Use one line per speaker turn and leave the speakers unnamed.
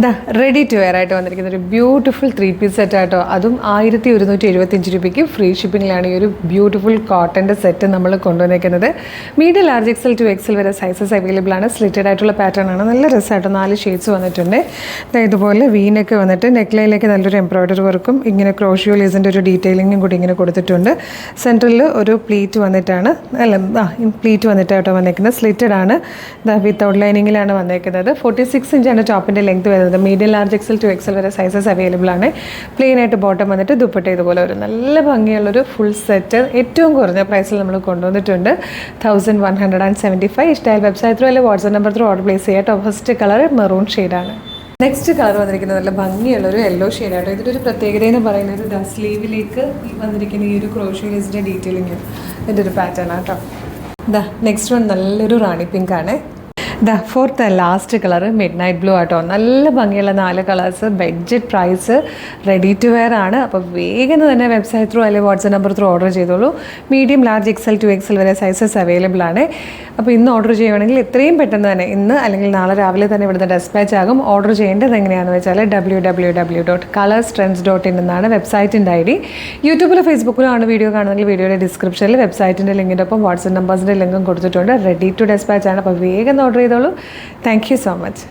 ദാ ready to wear ആയിട്ട് വന്നിരിക്കുന്ന ഒരു ബ്യൂട്ടിഫുൾ 3 പീസ് സെറ്റ് ആയിട്ടോ. അതും 1175 രൂപയ്ക്ക് ഫ്രീ ഷിപ്പിങ്ങിലാണ് ഈ ഒരു ബ്യൂട്ടിഫുൾ കോട്ടൻ്റെ സെറ്റ് നമ്മൾ കൊണ്ടുവന്നിരിക്കുന്നത്. Medium large XL to XL വരെ സൈസസ് അവൈലബിൾ ആണ്. സ്ലിറ്റഡ് ആയിട്ടുള്ള പാറ്റേൺ ആണ്. നല്ല രസമായിട്ടോ. 4 ഷെയ്ഡ്സ് വന്നിട്ടുണ്ട്. ഇതുപോലെ വീനൊക്കെ വന്നിട്ട് നെക്ലൈനിലേക്ക് നല്ലൊരു എംബ്രോയ്ഡറി വർക്കും ഇങ്ങനെ ക്രോഷിയോ ലേസിൻ്റെ ഒരു ഡീറ്റെയിലിങ്ങും കൂടി ഇങ്ങനെ കൊടുത്തിട്ടുണ്ട്. സെൻറ്ററിൽ ഒരു പ്ലീറ്റ് വന്നിട്ടാണ് പ്ലീറ്റ് വന്നിട്ടായിട്ടോ വന്നിരിക്കുന്നത്. സ്ലിറ്റഡ് ആണ്. വിത്തൗട്ട് ലൈനിങ്ങിലാണ് വന്നിരിക്കുന്നത്. 46 ഇഞ്ചാണ് ടോപ്പിൻ്റെ ലെങ്ത് വരുന്നത്. Medium large XL to XL വരെ സൈസസ് അവൈലബിൾ ആണ്. പ്ലെയിൻ ആയിട്ട് ബോട്ടം വന്നിട്ട് ദുപ്പട്ട ഇതുപോലെ ഒരു നല്ല ഭംഗിയുള്ളൊരു ഫുൾ സെറ്റ് ഏറ്റവും കുറഞ്ഞ പ്രൈസിൽ നമ്മൾ കൊണ്ടുവന്നിട്ടുണ്ട്. 1175. ഇഷ്ടമായ വെബ്സൈറ്റ് ത്രൂ അല്ലെങ്കിൽ WhatsApp number through order place ചെയ്യാം. ഫസ്റ്റ് കളർ മെറൂൺ ഷെയ്ഡാണ്. നെക്സ്റ്റ് കളർ വന്നിരിക്കുന്നത് നല്ല ഭംഗിയുള്ളൊരു യെല്ലോ ഷെയ്ഡാട്ടോ. ഇതിൻ്റെ ഒരു പ്രത്യേകത എന്ന് പറയുന്നത് സ്ലീവിലേക്ക് വന്നിരിക്കുന്ന ഈ ഒരു ക്രോഷ്യോ ലേസിൻ്റെ ഡീറ്റെയിലിങ് ഇതിൻ്റെ ഒരു പാറ്റേൺ ആട്ടോ. നെക്സ്റ്റ് വൺ നല്ലൊരു റാണി പിങ്ക് ആണ്. Fourth last colour midnight blue ആട്ടോ. നല്ല ഭംഗിയുള്ള 4 colours. Budget price. Ready to wear ആണ്. അപ്പോൾ വേഗം തന്നെ വെബ്സൈറ്റ് ത്രൂ അല്ലെങ്കിൽ വാട്സ്ആപ്പ് നമ്പർ ത്രൂ ഓർഡർ ചെയ്തോളൂ. Medium large XL to XL വരെ സൈസസ് അവൈലബിൾ ആണ്. അപ്പോൾ ഇന്ന് ഓർഡർ ചെയ്യുകയാണെങ്കിൽ എത്രയും പെട്ടെന്ന് തന്നെ ഇന്ന് അല്ലെങ്കിൽ നാളെ രാവിലെ തന്നെ ഇവിടുന്ന് ഡെസ്പാച്ച് ആകും. ഓർഡർ ചെയ്യേണ്ടത് എങ്ങനെയാണെന്ന് വെച്ചാൽ www.colorstrends.in എന്നാണ് വെബ്സൈറ്റിൻ്റെ ID. യൂട്യൂബിലോ ഫേസ്ബുക്കിലോ ആണ് വീഡിയോ കാണുന്നതെങ്കിൽ വീഡിയോയുടെ ഡിസ്ക്രിപ്ഷനിൽ വെബ്സൈറ്റിൻ്റെ ലിങ്കിൻ്റെ ഒപ്പം വാട്സ്ആപ്പ് നമ്പേഴ്സിൻ്റെ ലിങ്കും കൊടുത്തിട്ടുണ്ട്. റെഡി ടു ഡെസ്പാച്ച് ആണ്. അപ്പോൾ വേഗം ഓർഡർ ചെയ്തോളൂ. Thank you so much.